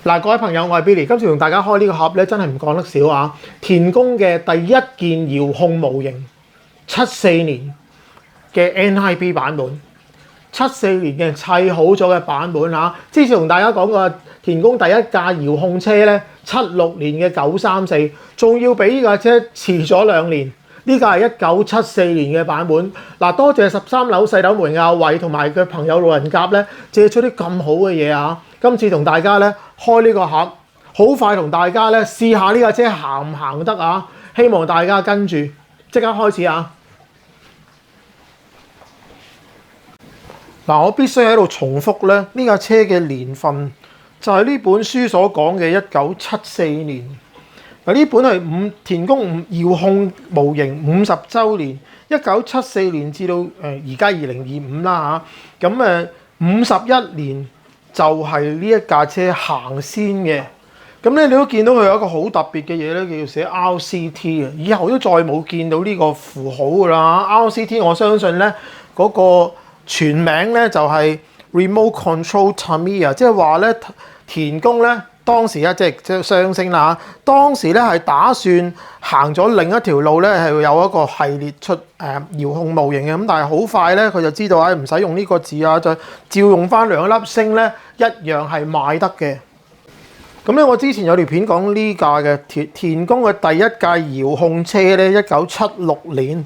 嗱，各位朋友，我係 Billy，今次同大家開呢個盒咧，真係唔講得少啊！田宮嘅第一件遙控模型，74年嘅 NIB 版本，74年嘅砌好咗嘅版本啊！之前同大家講過，田宮第一架遙控車咧，76年嘅934，仲要比呢架車遲咗2年。呢架係1974年嘅版本。嗱，多謝13樓細豆門阿偉同埋佢朋友路人甲咧，借出啲咁好嘅嘢啊！今次同大家咧開呢個盒，好快同大家咧試下呢架車行唔行得啊！希望大家跟住即刻開始啊！嗱，我必須喺度重複咧，呢架車嘅年份就係呢本書所講嘅1974年。嗱，呢本係田宮遙控模型50週年，1974年至到而家2025啦嚇，咁51年就係呢一架車行先嘅。咁咧你都見到佢有一個好特別嘅嘢咧，叫寫 RCT 嘅，以後都再冇見到呢個符號㗎啦。RCT 我相信咧嗰個全名咧就係 Remote Control Tamiya， 即係話咧田宮咧。當時即係雙星啦嚇，當時咧係打算行咗另一條路咧，係有一個系列出遙控模型嘅，咁但係好快咧佢就知道唔使用呢個字啊，就照用翻2粒星咧，一樣係賣得嘅。咁咧我之前有條片講呢架嘅田宮嘅第一架遙控車咧，1976年。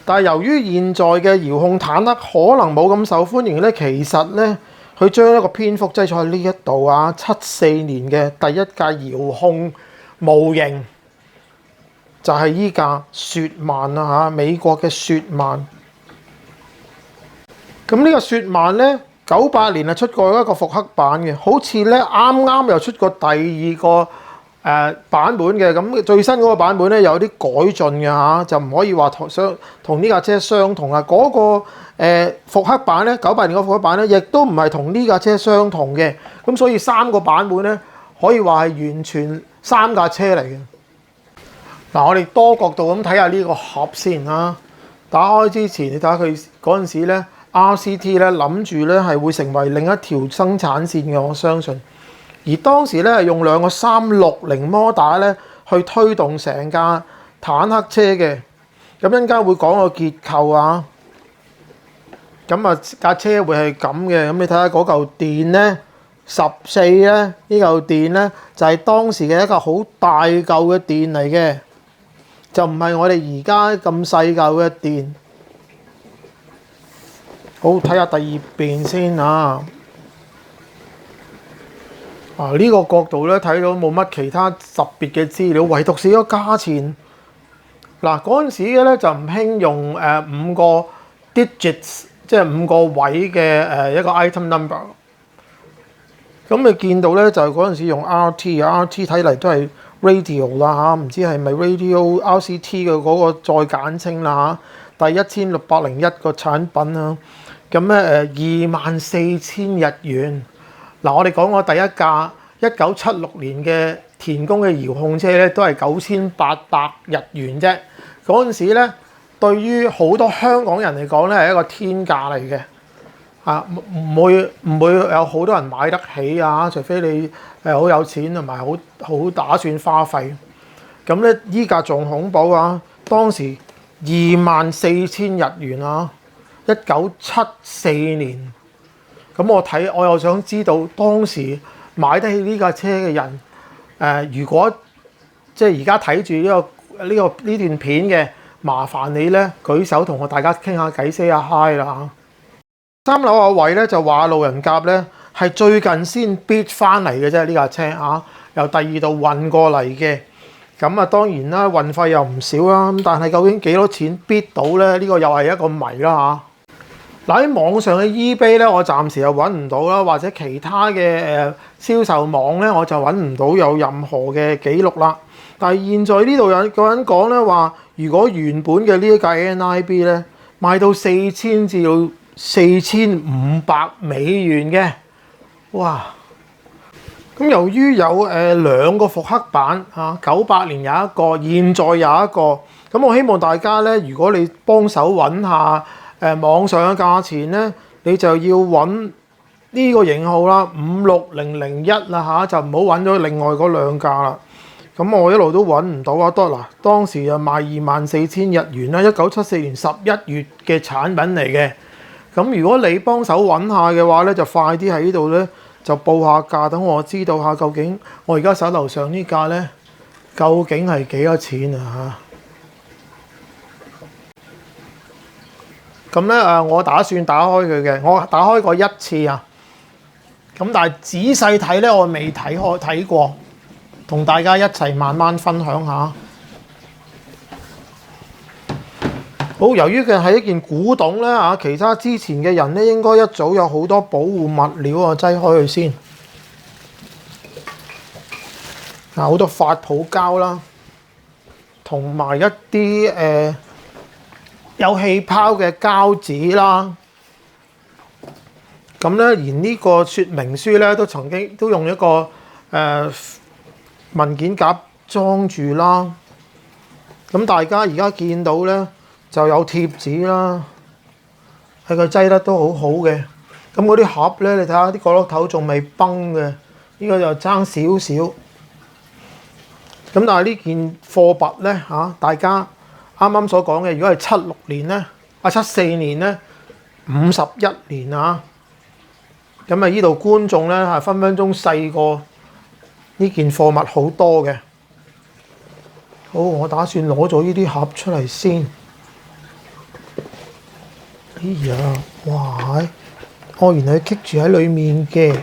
但係由於現在嘅遙控坦克可能冇咁受歡迎咧，其實咧。佢將一個篇幅擠咗喺呢一度啊，74年嘅第一架遙控模型就係依架雪曼啦嚇，美國嘅雪曼。咁呢個雪曼咧，98年係出過一個復刻版嘅，好似咧啱啱又出過第二個版本嘅。咁最新嗰個版本咧有啲改進嘅嚇，就唔可以話同呢架車相同啊。嗰個復刻版咧，98年個復刻版咧，亦都唔係同呢架車相同嘅。咁所以3個版本咧，可以話係完全3架車嚟嘅。嗱，我哋多角度咁睇下呢個盒先啊。打開之前，你睇下佢嗰陣時咧 ，RCT 咧諗住咧係會成為另一條生產線嘅，我相信。而當時咧係用2個360摩打咧去推動成架坦克車嘅。咁陣間會講個結構啊。咁啊架車會係咁嘅，咁你睇下嗰嚿電咧14咧，呢嚿電咧就係當時嘅一個好大嚿嘅電嚟嘅，就唔係我哋而家咁細嚿嘅電。好，睇下第二邊先啊。呢個角度咧睇到冇乜其他特別嘅資料，唯獨是個價錢。嗱，嗰陣時嘅咧就唔興用5個 digits。即係5個位嘅一個 item number，咁你見到咧就嗰陣時用 RT 睇嚟都係 radio 啦嚇，唔知係咪 radio RCT 嘅嗰個再簡稱啦嚇，第1601個產品啊，咁咧24,000日元。嗱，我哋講過第一架1976年嘅田宮嘅遙控車咧，都係9,800日元啫。嗰陣時咧。對於好多香港人嚟講咧，係一個天價嚟嘅，唔會有好多人買得起啊！除非你好有錢同埋好打算花費。咁咧依架仲恐怖啊！當時24,000日元啊，1974年。咁我又想知道當時買得起呢架車嘅人，如果即係而家睇住呢段片嘅。麻煩你咧舉手同大家傾下偈 say 下 hi 啦嚇。3樓阿偉咧就話路人甲咧係最近先 bid 翻嚟嘅啫，呢架車嚇，由第2度運過嚟嘅。咁啊當然啦，運費又唔少啦。咁但係究竟幾多錢 bid 到咧？呢個又係一個謎啦嚇。嗱，喺網上嘅 eBay 咧，我暫時又揾唔到啦，或者其他嘅銷售網咧，我就揾唔到有任何嘅記錄啦。但係現在呢度有個人講咧話，如果原本嘅呢一架 NIB 咧賣到4,000至到4,500美元嘅，哇！咁由於有2個復刻版嚇，98年有一個，現在有一個。咁我希望大家咧，如果你幫手揾下網上嘅價錢咧，你就要揾呢個型號啦，56001啦嚇，就唔好揾咗另外嗰兩架啦。咁我一路都揾唔到啊！當時就賣24,000日元啦，1974年11月嘅產品嚟嘅。咁如果你幫手揾下嘅話咧，就快啲喺呢度咧就報下價，等我知道下究竟我而家手頭上呢架咧究竟係幾多錢啊嚇！咁咧我打算打開佢嘅，我打開過一次啊。咁但係仔細睇咧，我未睇過。同大家一齊慢慢分享下。好，由於佢係一件古董咧嚇，其他之前嘅人咧應該一早有好多保護物料啊，擠開佢先。好多發泡膠啦，同埋一啲有氣泡嘅膠紙啦。咁咧，而呢個說明書咧都曾經都用一個文件夾裝住啦，咁大家而家見到咧就有貼紙啦，係佢擠得都好好嘅。咁嗰啲盒咧，你睇下啲角落頭仲未崩嘅，呢個就爭少少。咁但係呢件貨物咧嚇，大家啱啱所講嘅，如果係76年咧，74年咧，51年啊，咁啊呢度觀眾咧係分分鐘細過呢件貨物好多嘅。好，我打算攞咗呢啲盒出嚟先。哎呀，哇！原來佢棘住喺裡面嘅。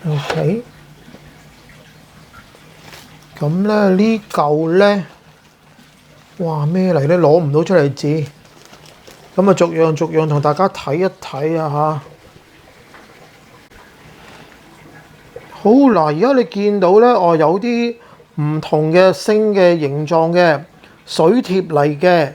OK。咁咧呢嚿咧，哇咩嚟咧？攞唔到出嚟字。咁啊，逐樣同大家睇一睇啊嚇。好嗱，而家你見到咧，有啲唔同嘅星嘅形狀嘅水貼嚟嘅。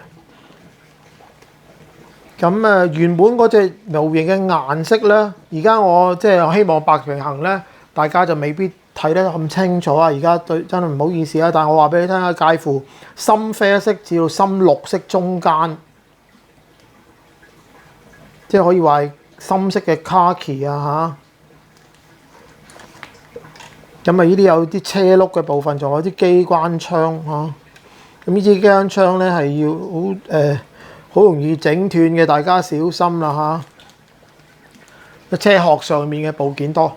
咁原本嗰隻模型嘅顏色咧，而家我即係希望白平衡咧，大家就未必睇得咁清楚啊！而家真係唔好意思啊，但係我話俾你聽啊，介乎深啡色至到深綠色中間，即係可以話係深色嘅 khaki 啊嚇。咁呢啲有啲車轆嘅部分，仲有啲機關槍嚇。咁呢支機關槍咧係要好容易整斷嘅，大家小心啦嚇。車殼上面嘅部件多。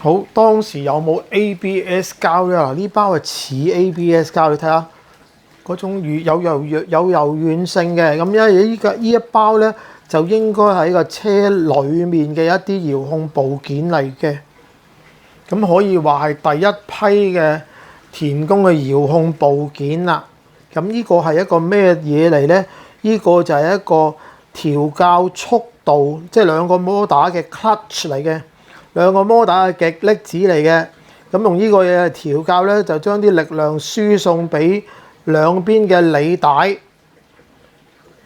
好，當時有冇 ABS 膠咧？嗱，呢包係似 ABS 膠，你睇下嗰種有柔軟性嘅。咁因為呢一包咧，就應該係個車裡面嘅一啲遙控部件嚟嘅。咁可以話係第一批嘅田宮嘅遙控部件啦。咁呢個係一個咩嘢嚟咧？呢個就係一個調校速度，即係兩個摩打嘅 clutch 嚟嘅。兩個摩打嘅極力子嚟嘅，咁用呢個嘢調校咧，就將啲力量輸送俾兩邊嘅履帶。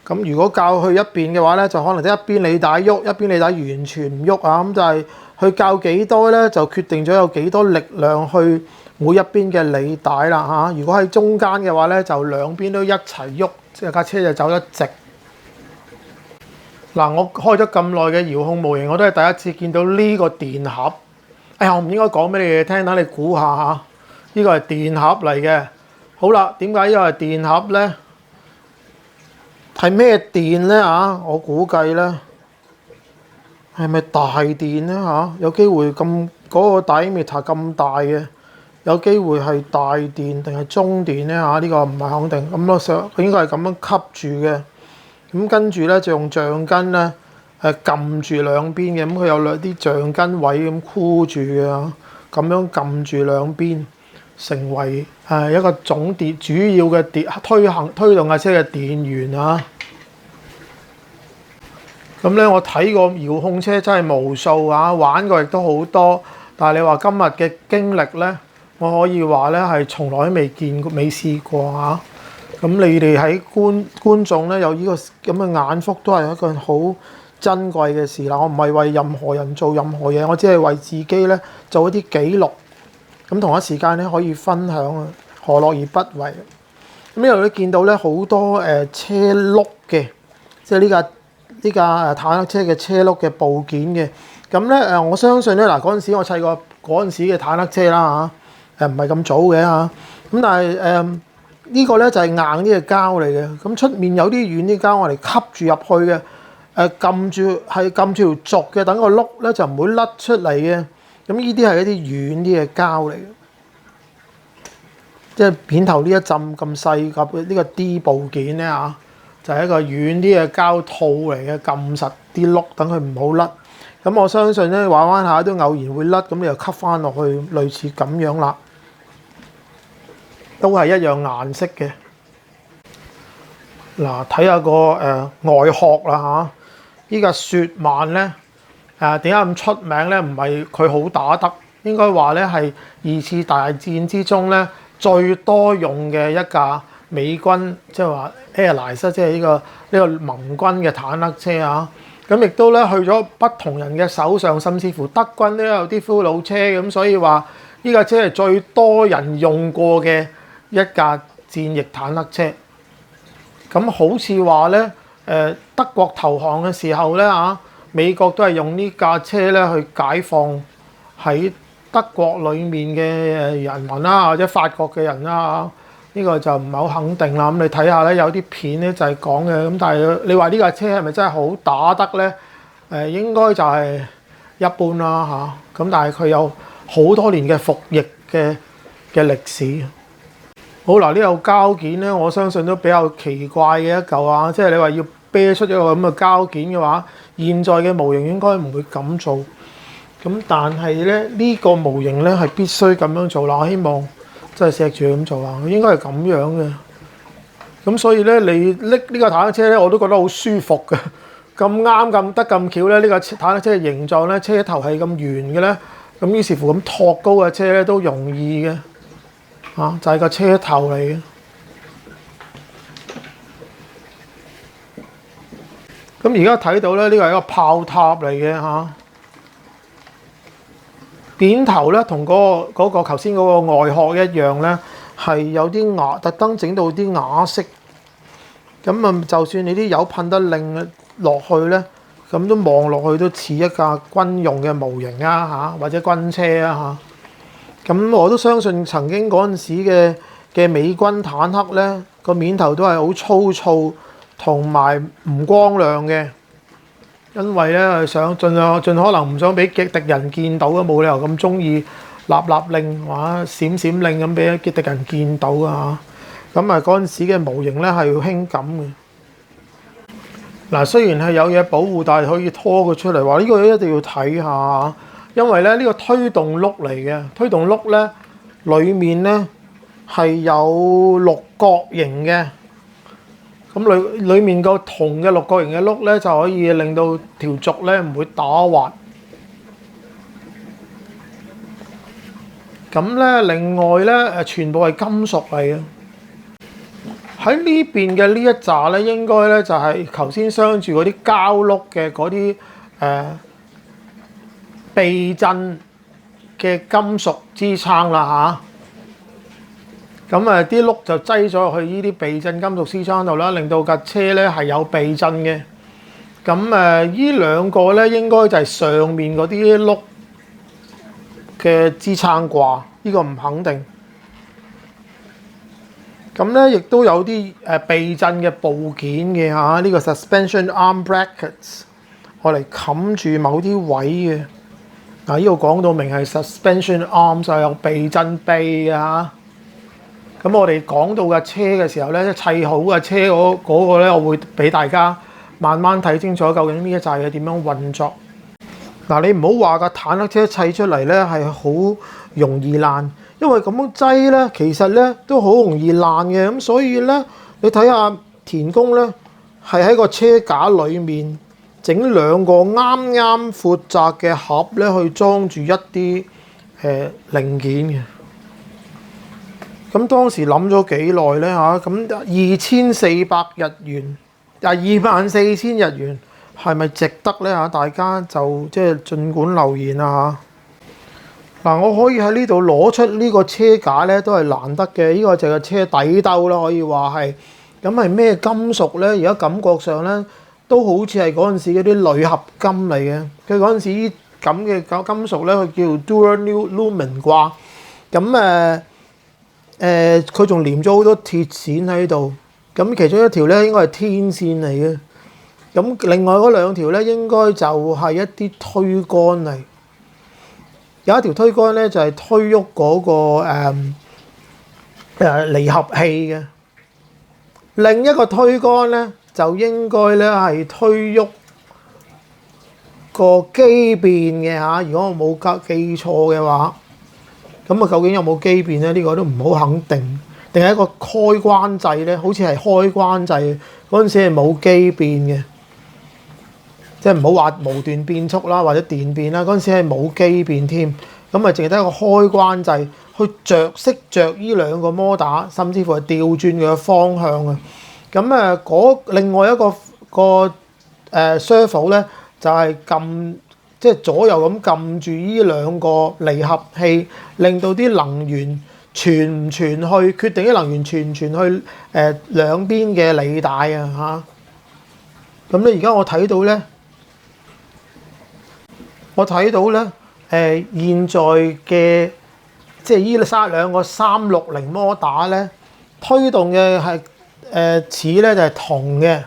咁如果校去一邊嘅話咧，就可能得一邊履帶喐，一邊履帶完全唔喐啊！咁就係去校幾多咧，就決定咗有幾多力量去每一邊嘅履帶啦嚇。如果喺中間嘅話咧，就兩邊都一齊喐，即係架車就走得直。嗱，我開咗咁耐嘅遙控模型，我都係第一次見到呢個電盒。哎呀，我唔應該講俾你哋聽，等你估下嚇。呢個係電盒嚟嘅。好啦，點解呢個係電盒咧？係咩電咧嚇？我估計咧係咪大電咧嚇？有機會咁嗰個 diameter 咁大嘅，有機會係大電定係中電咧嚇？呢個唔係肯定。咁我想佢應該係咁樣吸住嘅。咁跟住咧就用橡筋咧撳住兩邊嘅，咁佢有兩啲橡筋位咁箍住嘅，咁樣撳住兩邊，成為一個總電主要嘅推動架車嘅電源啊！咁咧我睇過遙控車真係無數啊，玩過亦都好多，但係你話今日嘅經歷咧，我可以話咧係從來都未見過、未試過啊！咁你哋喺觀眾咧有呢個咁嘅眼福，都係一個好珍貴嘅事啦。我唔係為任何人做任何嘢，我只係為自己咧做一啲記錄。咁同一時間咧可以分享啊，何樂而不為？咁呢度都見到咧好多車轆嘅，即係呢架坦克車嘅車轆嘅部件嘅。咁咧我相信咧嗱，嗰陣時我砌過嗰陣時嘅坦克車啦嚇，唔係咁早嘅嚇。咁但係呢個咧就係硬啲嘅膠嚟嘅。咁出面有啲軟啲膠，我哋吸住入去嘅。撳住條軸嘅，等個轆咧就唔會甩出嚟嘅。咁呢啲係一啲軟啲嘅膠嚟嘅，即係片頭呢一浸咁細及呢個 D 部件咧嚇，就係一個軟啲嘅膠套嚟嘅，撳實啲轆，等佢唔好甩。咁我相信咧玩下都偶然會甩，咁你就吸翻落去，類似咁樣啦，都係一樣顏色嘅。嗱，睇下個外殼啦嚇。呢架雪曼咧，點解咁出名咧？唔係佢好打得，應該話咧係二次大戰之中咧最多用嘅一架美軍，即係話 Allies， 即係呢個盟軍嘅坦克車啊。咁亦都咧去咗不同人嘅手上，甚至乎德軍都有啲俘虜車咁，所以話呢架車係最多人用過嘅一架戰役坦克車。咁好似話咧。德國投降嘅時候咧嚇，美國都係用呢架車咧去解放喺德國裡面嘅人民啦，或者法國嘅人啦。呢個就唔係好肯定啦。咁你睇下咧，有啲片咧就係講嘅。咁但係你話呢架車係咪真係好打得咧？應該就係一般啦嚇。咁但係佢有好多年嘅服役嘅歷史。好嗱，呢個膠件咧，我相信都比較奇怪嘅一嚿啊！即係你話要啤出一個咁嘅膠件嘅話，現在嘅模型應該唔會咁做。咁但係咧，呢個模型咧係必須咁樣做啦。我希望真係錫住咁做啦，應該係咁樣嘅。咁所以咧，你拎呢個坦克車咧，我都覺得好舒服嘅。咁啱咁得咁巧咧，呢個坦克車嘅形狀咧，車頭係咁圓嘅咧，咁於是乎咁托高嘅車咧都容易嘅。就係個車頭嚟嘅。咁而家睇到咧，呢個係一個炮塔嚟嘅嚇。扁頭咧同嗰個頭先嗰個外殼一樣咧，係有啲瓦，特登整到啲瓦色。咁啊，就算你啲油噴得靚落去咧，咁都望落去都似一架軍用嘅模型啊嚇，或者軍車啊嚇。咁我都相信曾經嗰陣時嘅美軍坦克咧，個面頭都係好粗糙同埋唔光亮嘅，因為咧想盡可能唔想俾敵人見到啊，冇理由咁中意立令或者閃閃令咁俾敵人見到啊。咁啊嗰陣時嘅模型咧係要輕感嘅。嗱，雖然係有嘢保護，但係可以拖佢出嚟，話呢個一定要睇下。因為咧呢個推動轆嚟嘅，推動轆咧裡面咧係有六角形嘅，咁裡面個銅嘅六角形嘅轆咧就可以令到條軸咧唔會打滑。咁咧另外咧全部係金屬嚟嘅。喺呢邊嘅呢一紮咧應該咧就係頭先鑲住嗰啲膠轆嘅嗰啲避震嘅金屬支撐啦嚇，咁啲轆就擠咗去呢啲避震金屬支撐度啦，令到架車咧係有避震嘅。咁呢兩個咧應該就係上面嗰啲轆嘅支撐掛，呢個唔肯定。咁咧亦都有啲避震嘅部件嘅嚇，呢個 suspension arm brackets，我嚟冚住某啲位嘅。嗱，呢度講到明係 suspension arm， 就有避震臂啊。咁我哋講到嘅車嘅時候咧，砌好嘅車嗰個咧，我會俾大家慢慢睇清楚究竟呢一紮嘢點樣運作。嗱，你唔好話架坦克車砌出嚟咧係好容易爛，因為咁樣擠咧，其實咧都好容易爛嘅。咁所以咧，你睇下田工咧係喺個車架裡面整兩個啱啱闊窄嘅盒咧，去裝住一啲零件嘅。咁當時諗咗幾耐咧嚇？咁2400日元，24000日元係咪值得咧嚇？大家就即係儘管留言啊嚇。嗱，我可以喺呢度攞出呢個車架咧，都係難得嘅。呢個就係車底兜啦，可以話係。咁係咩金屬咧？而家感覺上咧，都好似係嗰陣時嗰啲鋁合金嚟嘅。佢嗰陣時咁嘅金屬咧，佢叫 Duralumin 啩。咁佢仲黏咗好多鐵線喺度。咁其中一條咧應該係天線嚟嘅。咁另外嗰兩條咧應該就係一啲推杆嚟。有一條推杆咧就係推喐嗰個離合器嘅。另一個推杆咧就應該咧係推喐個機變嘅嚇。如果我冇記錯嘅話，咁啊究竟有冇機變咧？呢個都唔好肯定。定係一個開關掣咧？好似係開關掣，嗰陣時係冇機變嘅，即係唔好話無段變速啦，或者電變啦。嗰陣時係冇機變添，咁啊淨係得一個開關掣去識着呢兩個摩打，甚至乎係調轉佢嘅方向啊。咁另外一個servo 咧就係即係左右咁撳住呢兩個離合器，令到啲能源傳唔傳去，決定啲能源傳唔傳去兩邊嘅履帶啊嚇。咁咧而家我睇到咧，現在嘅即係呢兩個360摩打咧，推動嘅係齒咧就係銅嘅。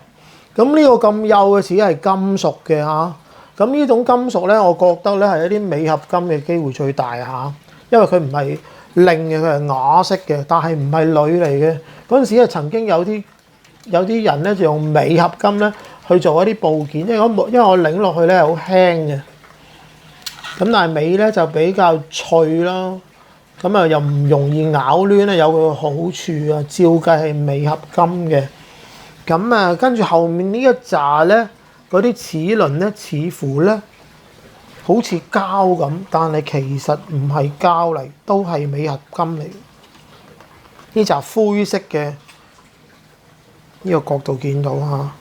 咁呢個咁幼嘅齒係金屬嘅嚇。咁呢種金屬咧，我覺得咧係一啲鎂合金嘅機會最大嚇，因為佢唔係令嘅，佢係啞色嘅，但係唔係鋁嚟嘅。嗰陣時曾經有啲人咧就用鎂合金咧去做一啲部件，因為我擰落去咧係好輕嘅。咁但係鎂咧就比較脆啦，咁又唔容易咬攣咧，有佢嘅好處啊。照計係鎂合金嘅。咁跟住後面呢一紮咧。嗰啲齒輪咧，似乎咧好似膠咁，但係其實唔係膠嚟，都係鎂合金嚟。呢就灰色嘅呢個角度見到嚇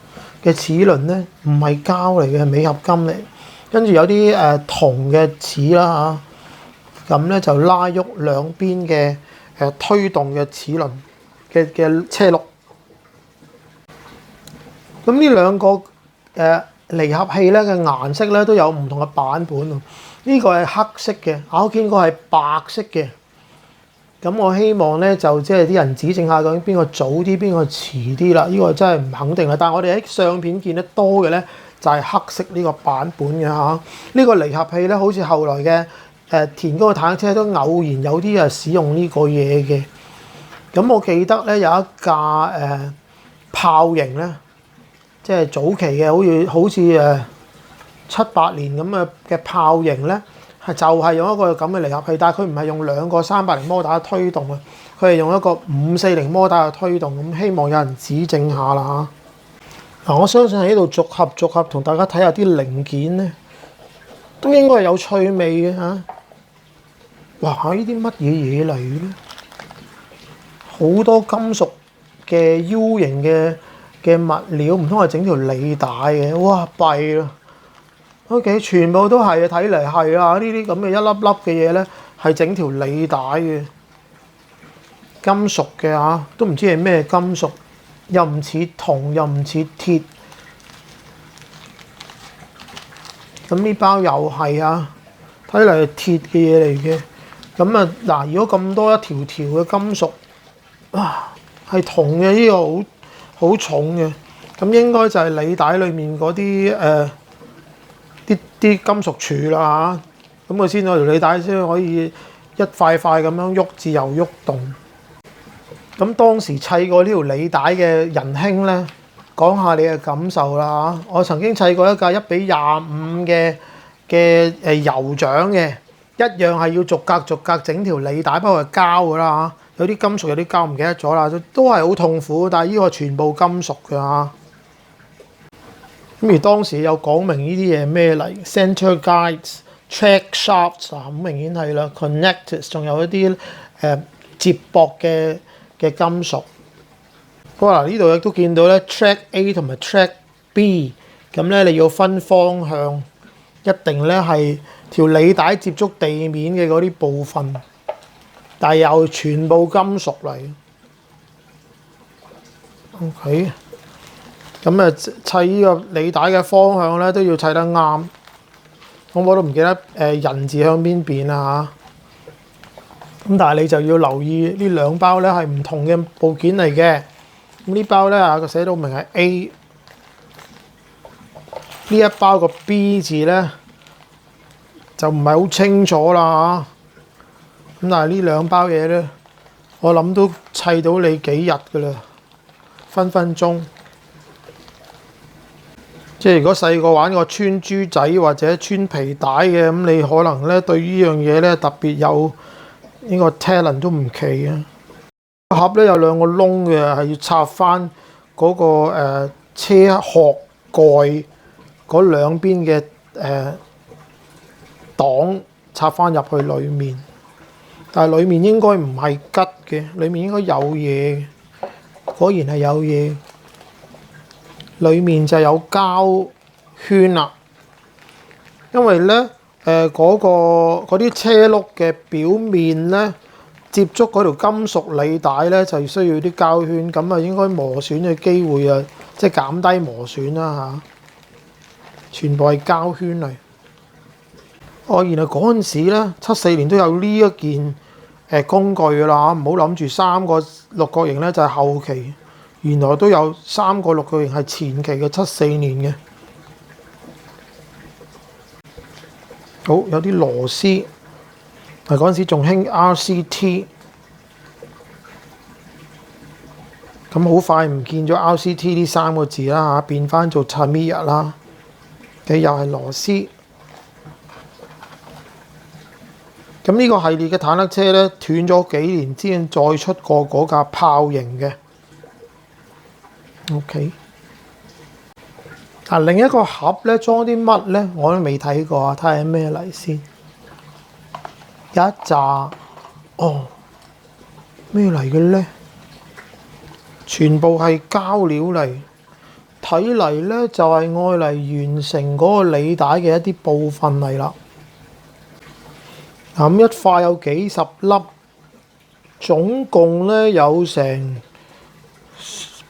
嘅齒輪咧，唔係膠嚟嘅，係鎂合金嚟。跟住有啲銅嘅齒啦嚇，咁咧就拉喐兩邊嘅推動嘅齒輪嘅車轆。咁呢兩個離合器咧嘅顏色咧都有唔同嘅版本喎。呢個係黑色嘅，我見過係白色嘅。咁我希望咧就即係啲人指正下究竟邊個早啲，邊個遲啲啦。呢個真係唔肯定啦。但係我哋喺相片見得多嘅咧就係黑色呢個版本嘅嚇。呢個離合器咧好似後來嘅田嗰個坦克車都偶然有啲使用呢個嘢嘅。咁我記得咧有一架炮型咧。即係早期嘅，好似7-8年咁嘅炮型咧，就係用一個咁嘅離合器，但係佢唔係用兩個380摩打嘅推動啊，佢係用一個540摩打嘅推動。咁希望有人指正下啦嚇。我相信喺度逐盒同大家睇下啲零件咧，都應該係有趣味嘅嚇。哇！呢啲乜嘢嘢嚟嘅咧？好多金屬嘅 U 型嘅物料，唔通係整條履帶嘅？哇！弊啦〜OK， 全部都係啊，睇嚟係啊，呢啲咁嘅一粒粒嘅嘢咧，係整條履帶嘅，金屬嘅嚇，都唔知係咩金屬，又唔似銅，又唔似鐵。咁呢包又係啊，睇嚟係鐵嘅嘢嚟嘅。咁啊嗱，如果咁多一條條嘅金屬，啊係銅嘅，呢個好重嘅，咁應該就係履帶裡面嗰啲啲金屬柱啦嚇，咁佢先攞條履帶先可以一塊塊咁樣喐，自由喐動。咁當時砌過呢條履帶嘅仁兄咧，講下你嘅感受啦嚇。我曾經砌過一架1:25嘅酋長嘅，一樣係要逐格整條履帶，不過係膠㗎啦嚇，有啲金屬有啲膠唔記得咗啦，都係好痛苦。但係呢個全部金屬㗎嚇。咁而當時有講明呢啲嘢咩嚟 ？Center guides、track shafts 啊，好明顯係啦。Connectors 仲有一啲接駁嘅金屬。好啦，呢度亦都見到咧 track A 同埋 track B， 咁咧你要分方向，一定咧係條履帶接觸地面嘅嗰啲部分，但係又全部金屬嚟。OK。咁砌呢個履帶嘅方向咧都要砌得啱。咁我都唔記得人字向邊邊啦嚇。咁但係你就要留意呢兩包咧係唔同嘅部件嚟嘅。咁呢包咧佢寫到明係 A， 呢一包個 B 字咧就唔係好清楚啦嚇。咁但係呢兩包嘢咧，我諗都砌到你幾日㗎啦，分分鐘。即係如果細個玩過穿珠仔或者穿皮帶嘅，咁你可能咧對呢樣嘢咧特別有呢個 talent 都唔奇啊！盒咧有兩個窿嘅，係要插翻嗰個車殼蓋嗰兩邊嘅擋插翻入去裡面，但係裡面應該唔係吉嘅，裡面應該有嘢，果然係有嘢。裡面就有膠圈啦，因為咧嗰啲車轆嘅表面咧接觸嗰條金屬履帶咧就需要啲膠圈，咁啊應該磨損嘅機會啊，即係減低磨損啦嚇。全部係膠圈嚟。原來嗰陣時咧74年都有呢一件工具㗎啦，唔好諗住3個六角形咧就係後期。原來都有3個六角形係前期嘅74年嘅。好，有啲螺絲，嗰陣時仲興 RCT， 咁好快唔見咗 RCT 呢3個字啦嚇，變翻做 Tamiya 啦，又係螺絲。咁呢個系列嘅坦克車咧，斷咗幾年先再出過嗰架炮型嘅。OK， 另一個盒咧裝啲乜咧，我都未睇過啊，睇下咩嚟先。有一紮咩嚟嘅咧？全部係膠料嚟，睇嚟咧就係愛嚟完成嗰個履帶嘅一啲部分嚟啦。咁一塊有幾十粒，總共咧有成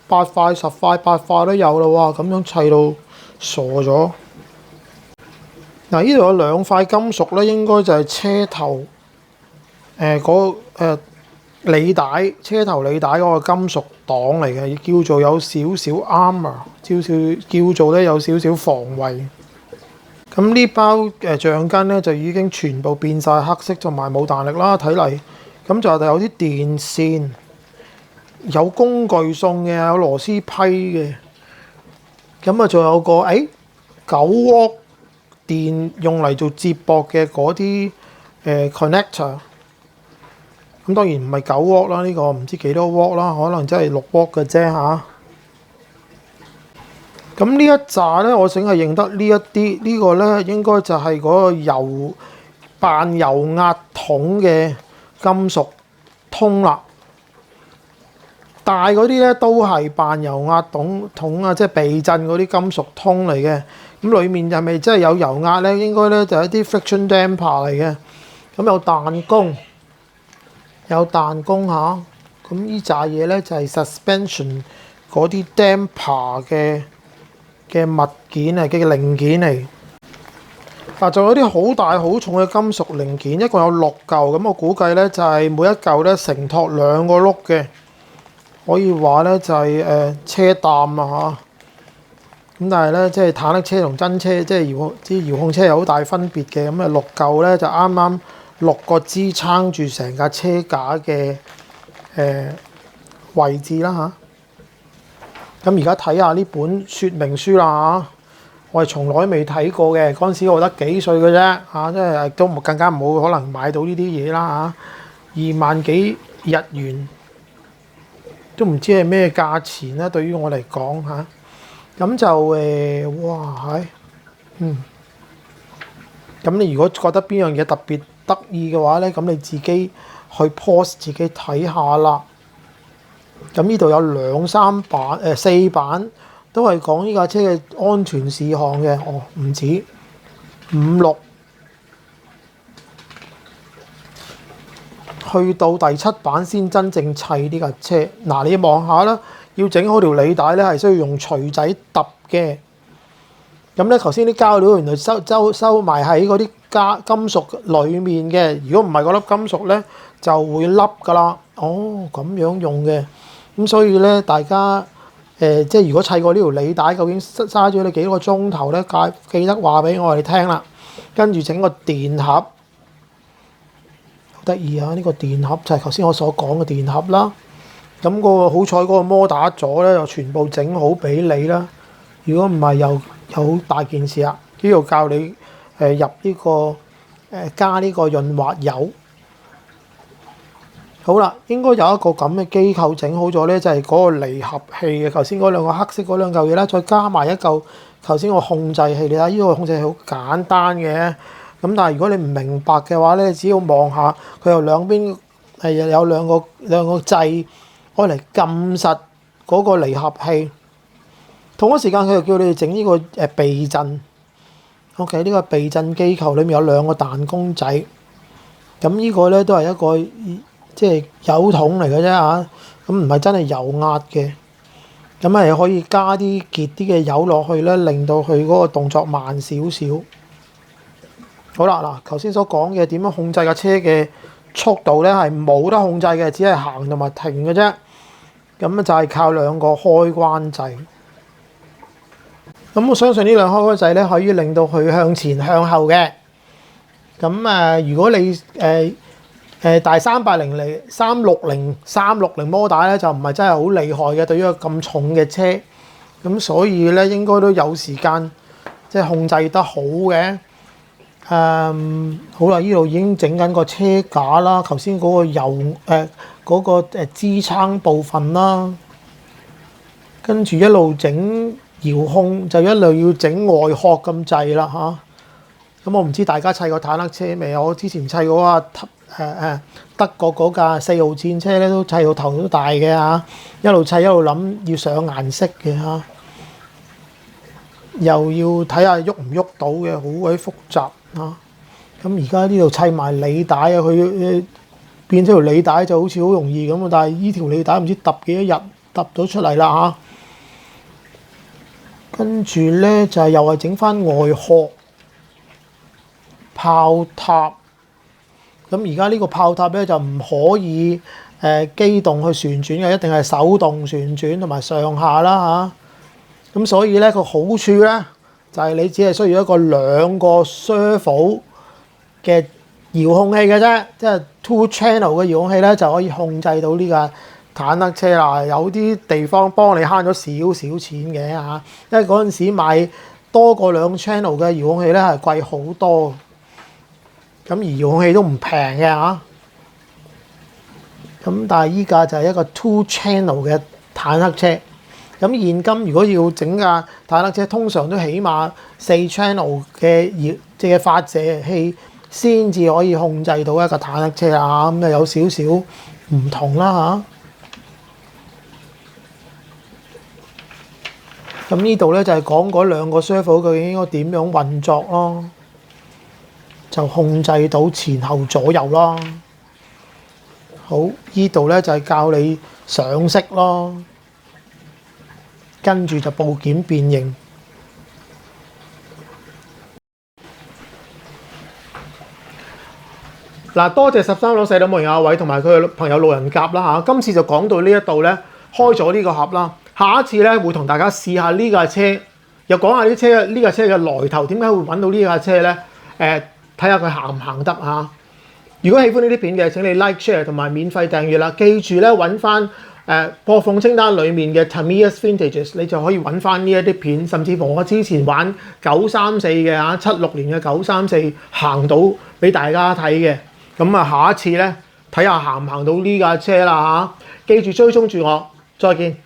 8塊、10塊、8塊都有啦喎，咁樣砌到傻咗。呢度有2塊金屬咧，應該就係車頭履帶，車頭履帶嗰個金屬擋嚟嘅，叫做有少少 armor， 叫做咧有少少防衛。咁呢包橡筋咧就已經全部變晒黑色，同埋冇彈力啦。睇嚟咁就有啲電線。有工具送嘅，有螺絲批嘅，咁啊仲有個9瓦電用嚟做接駁嘅嗰啲connector， 咁當然唔係9瓦啦，呢個唔知幾多瓦啦，可能真係6瓦嘅啫嚇。咁呢一紮咧，我淨係認得呢一啲，呢個咧應該就係嗰個扮油壓筒嘅金屬通啦。大嗰啲咧都係扮油壓筒啊，即係避震嗰啲金屬通嚟嘅。咁裡面係咪真係有油壓咧？應該咧就係一啲 friction damper 嚟嘅。咁有彈弓嚇。咁呢扎嘢咧就係 suspension 嗰啲 damper 嘅物件啊嘅零件嚟。仲有啲好大好重嘅金屬零件，一共有6嚿。咁我估計咧就係每一嚿咧承托2個轆嘅。可以話咧就係車擔啊嚇，咁但係咧即係坦克車同真車即係遙控車有好大分別嘅。咁6嚿咧就啱啱6個支撐住成架車架嘅位置啦嚇。咁而家睇下呢本說明書啦嚇，我係從來未睇過嘅。嗰陣時我得幾歲嘅啫嚇，即係都更加冇可能買到呢啲嘢啦嚇。2萬幾日元。都唔知係咩價錢啦，對於我嚟講嚇，咁就哇咁你如果覺得邊樣嘢特別得意嘅話咧，咁你自己去 pause 自己睇下啦。咁呢度有4版都係講呢架車嘅安全事項嘅，唔止5、6。去到第7版先真正砌呢架車。嗱，你望下啦，要整好條履帶咧，係需要用錘仔揼嘅。咁咧，頭先啲膠料原來收埋喺嗰啲金屬裡面嘅。如果唔係嗰粒金屬咧，就會凹噶啦。哦，咁樣用嘅。咁所以咧，大家即係如果砌過呢條履帶，究竟嘥咗你幾個鐘頭咧？記得話俾我哋聽啦。跟住整個電盒，好得意啊！呢個電盒就係頭先我所講嘅電盒啦。咁好彩嗰個摩打座咧，又全部整好俾你啦。如果唔係，又好大件事啦。呢度教你入呢個加呢個潤滑油。好啦，應該有一個咁嘅機構整好咗咧，就係嗰個離合器嘅。頭先嗰兩個黑色嗰兩嚿嘢啦，再加埋一嚿頭先個控制器。你睇呢個控制器好簡單嘅，咁但係如果你唔明白嘅話咧，只要望下佢又兩邊有兩個掣，愛嚟撳實嗰個離合器。同一時間佢又叫你哋整呢個避震。OK， 呢個避震機構裏面有兩個彈弓仔。咁呢個咧都係一個即係油桶嚟嘅啫嚇，咁唔係真係油壓嘅。咁係可以加啲結啲嘅油落去咧，令到佢嗰個動作慢少少。好啦，嗱，頭先所講嘅點樣控制架車嘅速度咧，係冇得控制嘅，只係行同埋停嘅啫。咁就係靠兩個開關掣。咁我相信呢兩開關掣咧，可以令到佢向前向後嘅。咁如果你大380、360摩打咧，就唔係真係好厲害嘅，對於個咁重嘅車。咁所以咧，應該都有時間即係控制得好嘅。好啦，呢度已經整緊個車架啦，頭先嗰個嗰個支撐部分啦，跟住一路整遙控，就一路要整外殼咁滯啦嚇。咁我唔知大家砌過坦克車未？我之前砌過德國嗰架4號戰車咧，都砌到頭都大嘅嚇，一路砌一路諗要上顏色嘅嚇，又要睇下喐唔喐到嘅，好鬼複雜嚇。咁而家呢度砌埋履帶啊，佢變咗條履帶就好似好容易咁啊，但係呢條履帶唔知揼幾多日揼到出嚟啦嚇。跟住咧就係又係整翻外殼炮塔。咁而家呢個炮塔咧就唔可以機動去旋轉嘅，一定係手動旋轉同埋上下啦嚇。咁所以咧個好處咧就係你只係需要一個兩個 servo 嘅遙控器嘅啫，即係 two channel 嘅遙控器咧就可以控制到呢架坦克車啦。有啲地方幫你慳咗少少錢嘅嚇，因為嗰陣時買多過兩 channel 嘅遙控器咧係貴好多。咁而遙控器都唔平嘅嚇，咁但係依架就係一個 two channel 嘅坦克車。咁現今如果要整架坦克車，通常都起碼4 channel 嘅即係發射器先至可以控制到一個坦克車啊。咁就有少少唔同啦嚇。咁呢度咧就係講嗰兩個 servo 究竟應該點樣運作咯。就控制到前後左右啦。好，呢度咧就係教你上色咯，跟住就部件變形。嗱，多謝13樓細佬門阿偉同埋佢嘅朋友路人甲啦嚇。今次就講到呢一度咧，開咗呢個盒啦。下一次咧會同大家試下呢架車，又講下呢架車嘅來頭，點解會揾到呢架車咧？睇下佢行唔行得嚇。如果喜歡呢啲片嘅，請你 like、share 同埋免費訂閱啦。記住咧揾翻播放清單裡面嘅 Tamiya's Vintages， 你就可以揾翻呢一啲片，甚至乎我之前玩934嘅嚇76年嘅934行到俾大家睇嘅。咁啊，下一次咧睇下行唔行到呢架車啦嚇。記住追蹤住我，再見。